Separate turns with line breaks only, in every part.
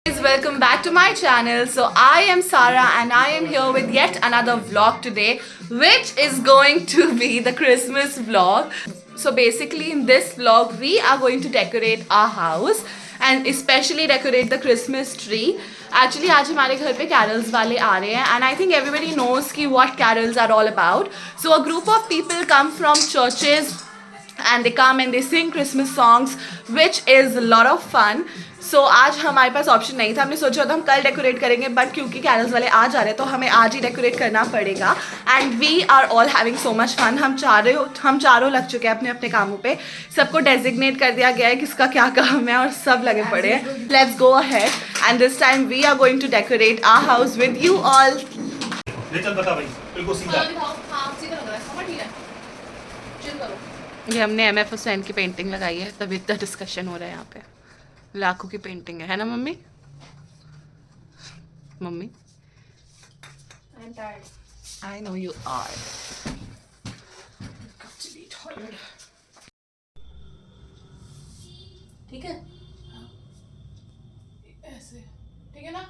Guys, welcome back to my channel. So I am Sarah and I am here with yet another vlog today, which is going to be the Christmas vlog. So basically in this vlog we are going to decorate our house and especially decorate the Christmas tree. Actually आज हमारे घर पे carols वाले आ रहे हैं and I think everybody knows कि what carols are all about. So a group of people come from churches and they come and they sing Christmas songs, which is a lot of fun. So आज हमारे पास option नहीं था, हमने सोचा था हम कल डेकोरेट करेंगे, बट क्योंकि कैरल्स वाले आज आ रहे हैं तो हमें आज ही डेकोरेट करना पड़ेगा. And we are all having so much fun. हम चारों लग चुके हैं अपने अपने कामों पे. सबको डेजिग्नेट कर दिया गया है किसका क्या काम है और सब लगे पड़े हैं. Let's go ahead and this time we are going to decorate our house with you all. ये हमने MF हुसैन की पेंटिंग लगाई है, तभी इतना डिस्कशन हो रहा है यहाँ पे. लाखों की पेंटिंग है ना mummy? Mummy I know you are. ठीक है ऐसे ठीक है ना.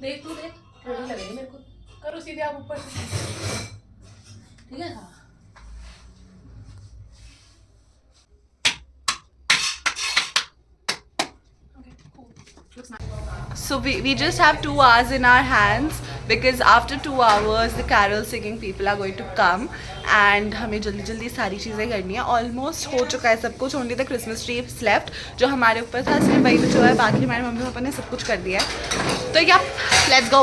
देख तू देख थोड़ी लगेगी मेरे को. करो सीधे आप ऊपर से. ठीक है. हाँ So we just have 2 hours in our hands because after 2 hours the carol singing people are going to come and हमें जल्दी जल्दी सारी चीज़ें करनी है. ऑलमोस्ट हो चुका है सब कुछ. Only the Christmas tree left जो हमारे ऊपर था, सिर्फ वही बचा हुआ है. बाकी हमारे मम्मी पापा ने सब कुछ कर दिया है. तो या लेट्स गो.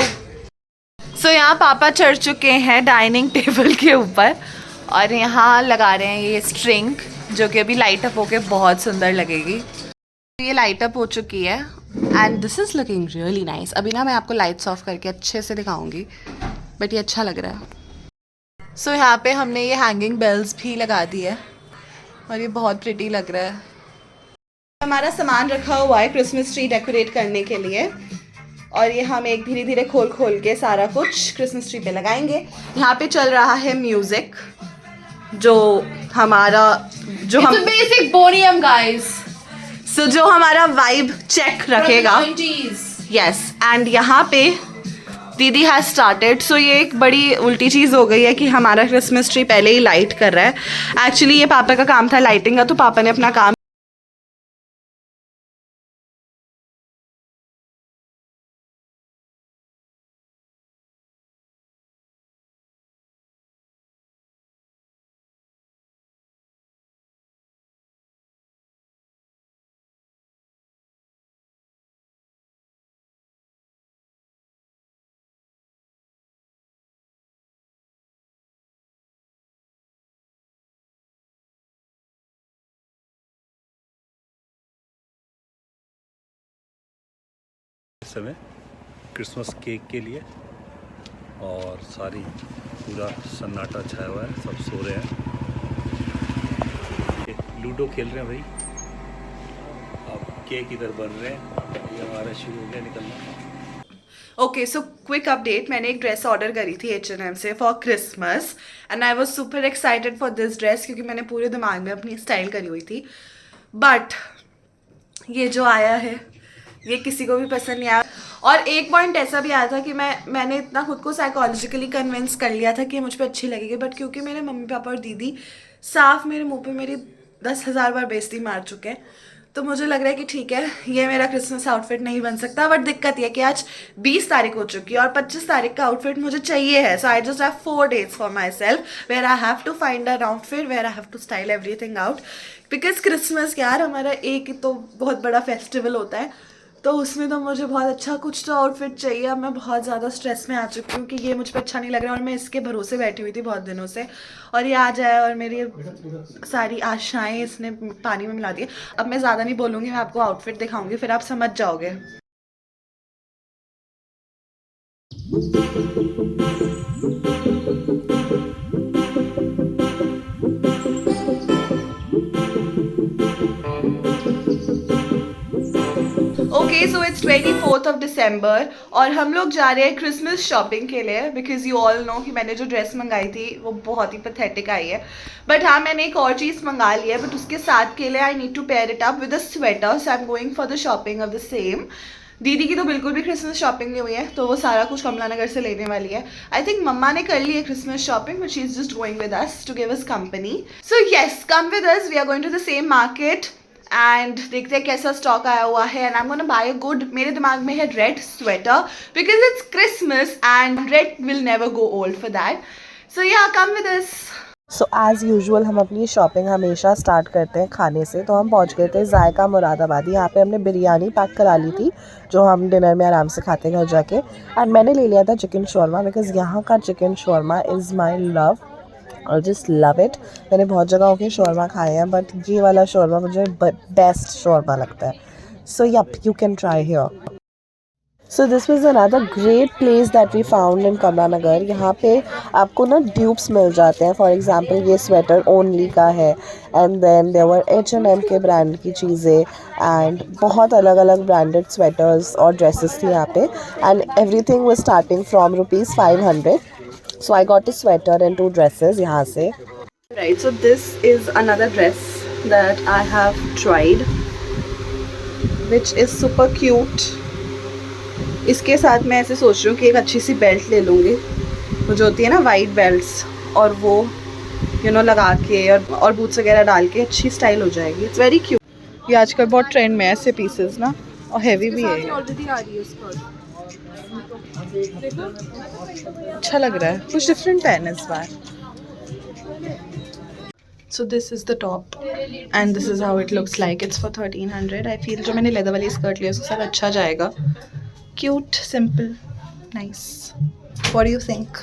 सो यहाँ पापा चढ़ चुके हैं डाइनिंग टेबल के ऊपर और यहाँ लगा रहे हैं ये स्ट्रिंग जो कि अभी लाइट अप होके बहुत सुंदर लगेगी. ये लाइट अप हो चुकी है and this is looking really nice. अभी ना मैं आपको लाइट्स ऑफ करके अच्छे से दिखाऊंगी, बट ये अच्छा लग रहा है. सो यहाँ पे हमने ये हैंगिंग बेल्स भी लगा दी है और ये बहुत प्रिटी लग रहा है. हमारा सामान रखा हुआ है क्रिसमस ट्री डेकोरेट करने के लिए और ये हम एक धीरे धीरे खोल के सारा कुछ क्रिसमस ट्री पे लगाएंगे. यहाँ पे चल रहा है म्यूजिक जो हमारा बेसिक बोनियम गाइस. सो जो हमारा वाइब चेक रखेगा. यस. एंड यहाँ पे दीदी हैज स्टार्टेड. सो ये एक बड़ी उल्टी चीज़ हो गई है कि हमारा क्रिसमस ट्री पहले ही लाइट कर रहा है. एक्चुअली ये पापा का काम था लाइटिंग का, तो पापा ने अपना काम
समय क्रिसमस केक के लिए और सारी पूरा सन्नाटा छाया हुआ है. सब सो रहे हैं. लूडो खेल रहे हैं भाई. अब केक इधर बन रहे हैं. ये हमारा शुरू हो गया निकलना.
ओके. So quick update. मैंने एक ड्रेस ऑर्डर करी थी H&M से for Christmas and I was super excited for this dress क्योंकि मैंने पूरे दिमाग में अपनी स्टाइल करी हुई थी. बट ये जो आया है ये किसी को भी पसंद नहीं आया. और एक पॉइंट ऐसा भी आया था कि मैंने इतना खुद को साइकोलॉजिकली कन्विंस कर लिया था कि मुझ पे अच्छी लगेगी, बट क्योंकि मेरे मम्मी पापा और दीदी साफ मेरे मुंह पे मेरी 10,000 बार बेइज्जती मार चुके हैं, तो मुझे लग रहा है कि ठीक है ये मेरा क्रिसमस आउटफिट नहीं बन सकता. बट दिक्कत ये है कि आज 20 तारीख हो चुकी है और 25 तारीख का आउटफिट मुझे चाहिए है. So I just have 4 days for myself where I have to find an outfit where I have to style everything out. Because Christmas यार हमारा एक तो बहुत बड़ा फेस्टिवल होता है, तो उसमें तो मुझे बहुत अच्छा कुछ तो आउटफिट चाहिए. अब मैं बहुत ज़्यादा स्ट्रेस में आ चुकी हूँ कि ये मुझ पर अच्छा नहीं लग रहा और मैं इसके भरोसे बैठी हुई थी बहुत दिनों से और ये आ जाए और मेरी सारी आशाएं इसने पानी में मिला दी. अब मैं ज़्यादा नहीं बोलूँगी, मैं आपको आउटफिट दिखाऊंगी फिर आप समझ जाओगे. Okay. So it's 24th of December और हम लोग जा रहे हैं क्रिसमस शॉपिंग के लिए बिकॉज यू ऑल नो कि मैंने जो ड्रेस मंगाई थी वो बहुत ही पैथेटिक आई है. बट हाँ मैंने एक और चीज़ मंगा ली है, बट उसके साथ के लिए I need to pair it up with a sweater. So I am going for the shopping of the same. दीदी की तो बिल्कुल भी क्रिसमस शॉपिंग नहीं हुई है, तो वो सारा कुछ कमला नगर से लेने वाली है. आई थिंक मम्मा ने कर ली है Christmas shopping, but she is just going with us to give us company. So yes, come with us, we are going to the same market and देखते हैं कैसा स्टॉक आया हुआ है. And I am gonna buy a good, मेरे दिमाग में है red sweater because it's Christmas and red will never go old for that. So yeah, come with us.
So as usual हम अपनी शॉपिंग हमेशा स्टार्ट करते हैं खाने से. तो हम पहुंच गए थे जायका मुरादाबादी. यहाँ पे हमने बिरयानी पैक करा ली थी जो हम डिनर में आराम से खाते घर जाके. एंड मैंने ले लिया था चिकन शौरमा बिकॉज़ यहाँ का chicken shawarma is my love. और जस्ट लव इट. मैंने बहुत जगहों के शौरमा खाए हैं बट ये वाला शौरमा मुझे बेस्ट शौरमा लगता है. So yup, you can try here. So this was another great place that we found in Kamla Nagar. यहाँ पे आपको ना ड्यूप्स मिल जाते हैं. फॉर एग्जांपल ये स्वेटर ओनली का है. And then there were H&M के ब्रांड की चीज़ें एंड बहुत अलग अलग ब्रांडेड स्वेटर्स और ड्रेसेस थी यहाँ पे. And everything was starting from ₹500. So I got a sweater and 2 dresses यहाँ से.
Right, so this is another dress that I have tried, which is super cute. इसके साथ मैं ऐसे सोच रही हूँ कि एक अच्छी सी बेल्ट ले लूँगी, वो जो होती है ना वाइट बेल्ट्स, और वो लगा के और बूट्स वगैरह डाल के अच्छी स्टाइल हो जाएगी. It's very cute. ये आजकल बहुत ट्रेंड में है ऐसे पीसेस ना, और हैवी भी है.
ऑलरेडी आ रही है स्कर्ट.
अच्छा लग रहा है, कुछ डिफरेंट है इस बार. So this is the top and this is how it looks like. It's for 1300. I feel जो मैंने लेदर वाली स्कर्ट ली है उसके साथ अच्छा जाएगा. Cute, simple, nice. What do you think?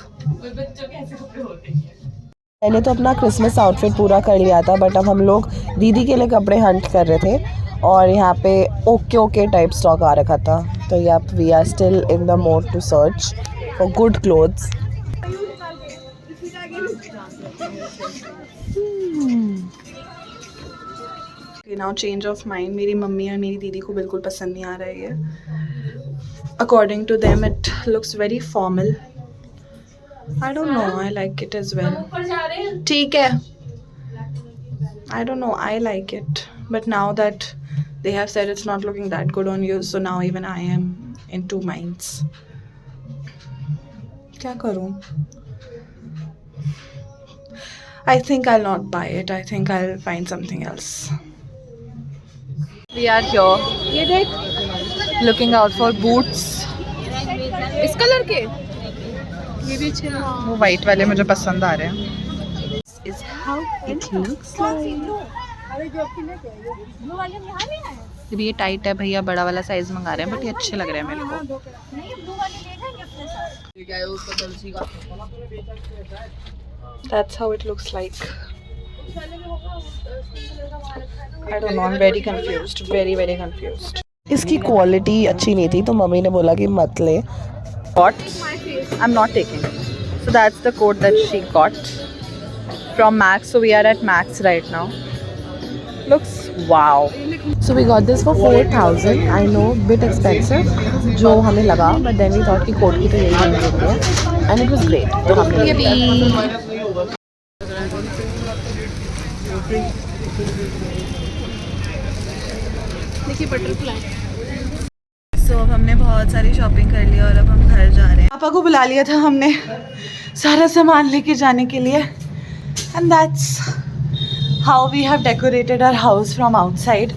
मैंने तो अपना क्रिसमस आउटफिट पूरा कर लिया था बट अब हम लोग दीदी के लिए कपड़े हंट कर रहे थे और यहाँ पे ओके टाइप स्टॉक आ रखा था. तो या we are still in the mode to search for good clothes.
Now change of mind. मेरी मम्मी और मेरी दीदी को बिल्कुल पसंद नहीं आ रहा है ये. According to them it looks very formal. I don't know, I like it as well. ठीक है, I don't know, I like it but now that they have said it's not looking that good on you, so now even I am in two minds. क्या करूँ? I think I'll not buy it. I think I'll find something else. We are here.
ये देख,
looking out for boots.
इस colour के ये भी अच्छे हैं.
वो white वाले मुझे पसंद आ रहे हैं.
This is how it looks like.
ये टाइट है भैया, बड़ा वाला साइज मंगा रहे हैं बट ये अच्छे लग रहे हैं मेरे को. That's how it looks like. I don't know, I'm very confused, very confused.
इसकी क्वालिटी अच्छी नहीं थी तो मम्मी ने बोला कि मत ले.
What? I'm not taking. So that's the code that she got from Max. So we are at Max right now. Looks wow.
So we got this for 4,000. I know, bit expensive जो हमें लगा, but then we thought कि coat की तो यही होनी चाहिए and it was great. तो हमने
ये भी
देखिए बटरफ्लाई.
So अब हमने बहुत सारी शॉपिंग कर ली और अब हम घर जा रहे हैं. पापा को बुला लिया था हमने सारा सामान लेके जाने के लिए. And that's how we have decorated our house from outside.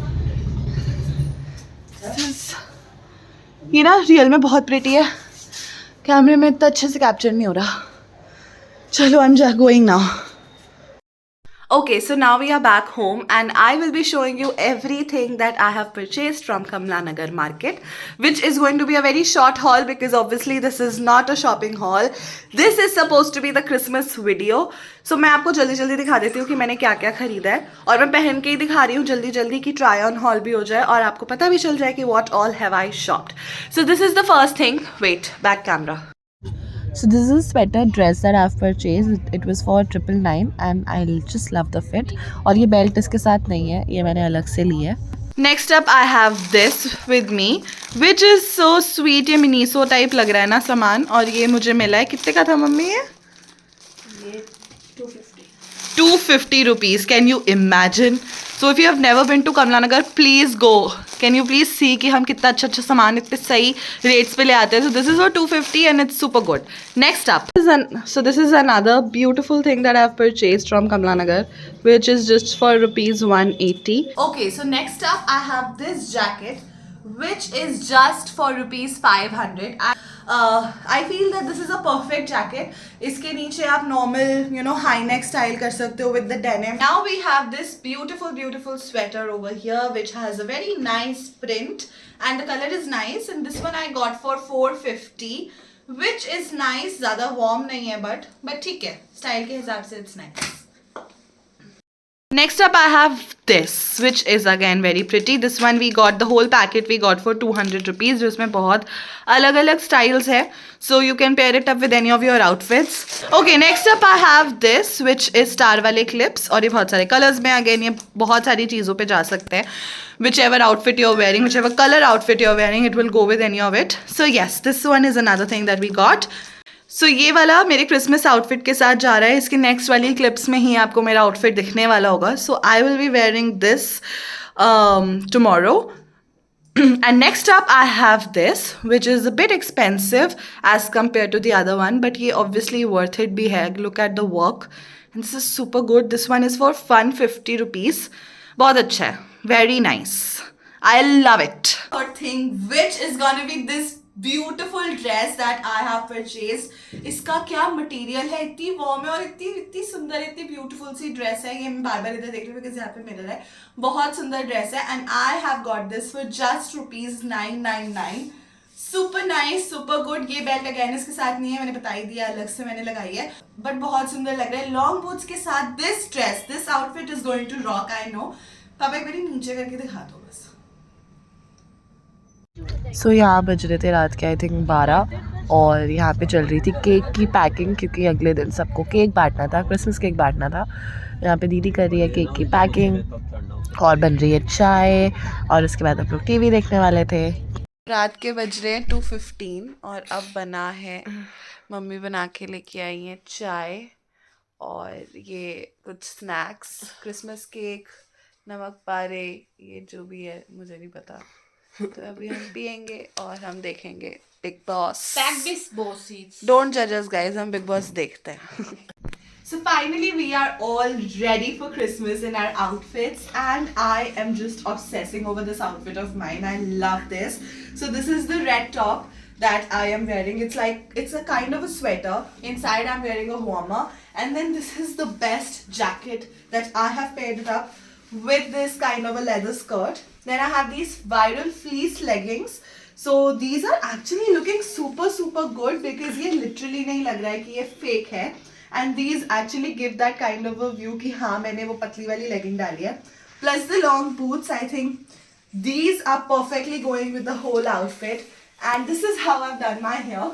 ये ना रियल में बहुत प्रिटी है, कैमरे में इतना अच्छे से कैप्चर नहीं हो रहा. चलो आई am going now. Okay, so now we are back home and I will be showing you everything that I have purchased from Kamla Nagar market, which is going to be a very short haul because obviously this is not a shopping haul. This is supposed to be the Christmas video. So मैं आपको जल्दी जल्दी दिखा देती हूँ कि मैंने क्या क्या खरीदा है और मैं पहन के ही दिखा रही हूँ जल्दी जल्दी कि ट्राई ऑन हॉल भी हो जाए और आपको पता भी चल जाए कि what all have I shopped. So this is the first thing. Wait, back camera.
So this is a sweater dress that I've purchased. It was for 999 and I just love the fit. और ये belt इसके साथ नहीं है, ये मैंने अलग से ली है.
Next up I have this with me, which is so sweet. ये मिनीसो टाइप लग रहा है ना सामान और ये मुझे मिला है. कितने का था मम्मी ये? 250 rupees. Can you imagine? So if you have never been to Kamla Nagar, please go. Can you please see कि हम कितना अच्छा सामान इतने सही rates पे ले आते हैं. So this is for 250 and it's super good. Next up, this is another beautiful thing that I have purchased from Kamla Nagar, which is just for rupees 180. Okay, so next up I have this jacket, which is just for rupees 500. I feel that this is a perfect jacket. इसके नीचे आप normal high neck style कर सकते हो with the denim. Now we have this beautiful sweater over here, which has a very nice print and the color is nice, and this one I got for 450, which is nice. ज़्यादा warm नहीं है but ठीक है, style के हिसाब से it's nice. Next up I have this, which is again very pretty. This one we got, the whole packet we got for 200 rupees, जिसमें बहुत अलग अलग styles है, so you can pair it up with any of your outfits. Okay, next up I have this, which is star वाले clips, और ये बहुत सारे colors में, again ये बहुत सारी चीज़ों पे जा सकते हैं. Whichever outfit you're wearing, whichever color outfit you're wearing, it will go with any of it. So yes, this one is another thing that we got. So ये वाला मेरे क्रिसमस आउटफिट के साथ जा रहा है. इसके नेक्स्ट वाली क्लिप्स में ही आपको मेरा आउटफिट दिखने वाला होगा. So I will be wearing this tomorrow. And next up I have this, which is a bit expensive as compared to the other one, but ये obviously worth it भी है. Look at the work, and this is super good. This one is for 150 rupees. बहुत अच्छा है, very nice. I love it. Third thing, which is gonna be this beautiful dress that I have purchased. इसका क्या material है, इतनी warm है और इतनी सुंदर, इतनी ब्यूटीफुल सी ड्रेस है. ये मैं बार बार इधर देख रही हूँ बिकॉज यहाँ पे मिरर है. बहुत सुंदर ड्रेस है and I have got this for just rupees 999. Super nice, super good. ये बेल्ट अगेन इसके साथ नहीं है, मैंने बता ही दिया, अलग से मैंने लगाई है, बट बहुत सुंदर लग रहा है. लॉन्ग बूट्स के साथ this dress, this outfit is going to rock. I know. पापा एक बार नीचे करके दिखा दो बस.
सो यहाँ बज रहे थे रात के आई थिंक 12 और यहाँ पे चल रही थी केक की पैकिंग, क्योंकि अगले दिन सबको केक बांटना था, क्रिसमस केक बांटना था. यहाँ पे दीदी कर रही है केक की पैकिंग और बन रही है चाय, और उसके बाद हम लोग टीवी देखने वाले थे.
रात के बज रहे हैं 2:15 और अब बना है, मम्मी बना के लेके आई हैं चाय और ये कुछ स्नैक्स, क्रिसमस केक, नमक पारे, ये जो भी है मुझे नहीं पता. तो अभी हम पियेंगे और हम देखेंगे बिग बॉस. डोंट जज अस गाइस, हम बिग बॉस देखते हैं. So finally we are all ready for Christmas in our outfits, and I am just obsessing over this outfit of mine. I love this. So this is the red top that I am wearing. It's a kind of a sweater. Inside I'm wearing a warmer, and then this is the best jacket that I have paired it up with this kind of a leather skirt. Then I have these viral fleece leggings. So these are actually looking super good because ये literally नहीं लग रहा है कि ये fake है. And these actually give that kind of a view कि हाँ मैंने वो पतली वाली legging डाली है. Plus the long boots, I think these are perfectly going with the whole outfit. And this is how I've done my hair.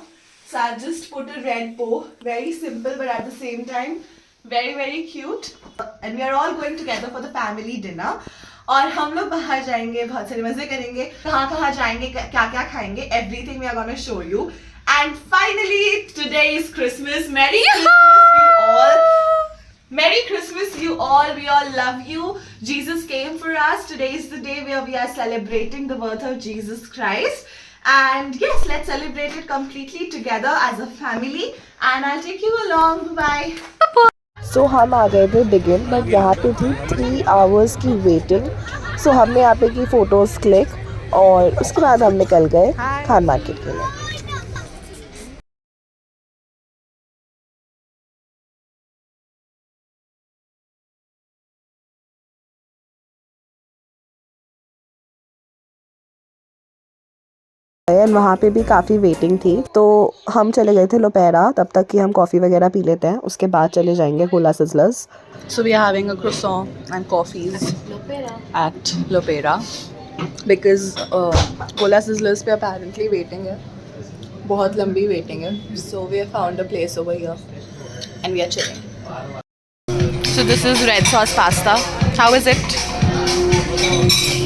So I've just put a red bow, very simple but at the same time very cute. And we are all going together for the family dinner. और हम लोग बाहर जाएंगे, बहुत सारे मजे करेंगे. कहाँ जाएंगे, क्या खाएंगे, everything we are gonna show you. And finally, today is Christmas. Merry Christmas, you all. Merry Christmas, you all. We all love you. Jesus came for us. Today is the day where we are celebrating the birth of Jesus Christ. And yes, let's celebrate it completely together as a family. And I'll take you along. Bye.
सो हम आ गए थे begin, but यहाँ पे थी 3 hours की waiting. सो हमने यहाँ पे की फ़ोटोज़ क्लिक और उसके बाद हम निकल गए खान मार्केट के लिए. एंड वहाँ पे भी काफ़ी वेटिंग थी, तो हम चले गए थे लोपेरा. तब तक कि हम कॉफ़ी वगैरह पी लेते हैं, उसके बाद चले जाएंगे गोला सिज़लर्स.
So we are having a croissant and coffees at Lopera because Gola Sizzlers पे apparently waiting है, बहुत लंबी waiting है. So we have found a place over here and we are chilling. So this is red sauce pasta. How is it?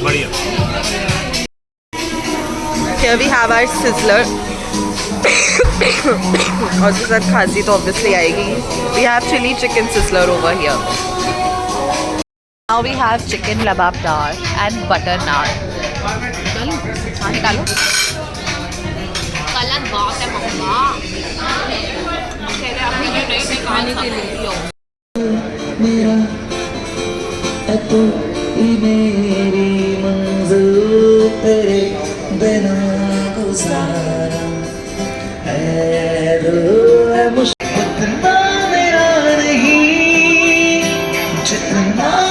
बढ़िया.
Here we have our sizzler. और उसके साथ खांसी तो obviously आएगी. We have chili chicken sizzler over here. Now we have chicken labab dal and butter naan.
डालो हाँ डालो कलर बहुत है मम्मा कह रहे अभी ये नहीं खाने के लिए लो
मेरा है तू ही मेरी मंजिल तेरे बिना गुजारा है दिल है मुश्किल उतना मेरा नहीं जितना हुआ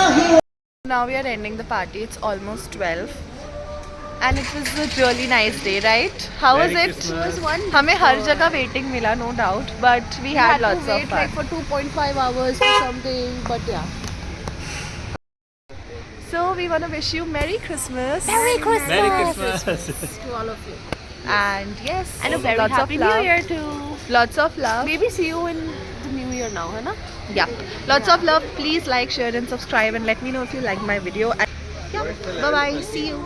Now we are ending the party. It's almost 12. And it was a really nice day, right? How was it?
It was
हमें हर जगह waiting मिला, no doubt. But we had lots of fun.
like for 2.5 hours for something but yeah
So we want to wish you Merry Christmas.
Merry Christmas
Merry Christmas.
to all of you
And yes,
and a very
lots
happy
of love.
new year too
Lots of love.
maybe see you in the new year now है ना
Yeah. Lots of love. Please like, share and subscribe and let me know if you like my video. And yeah, bye bye. See you.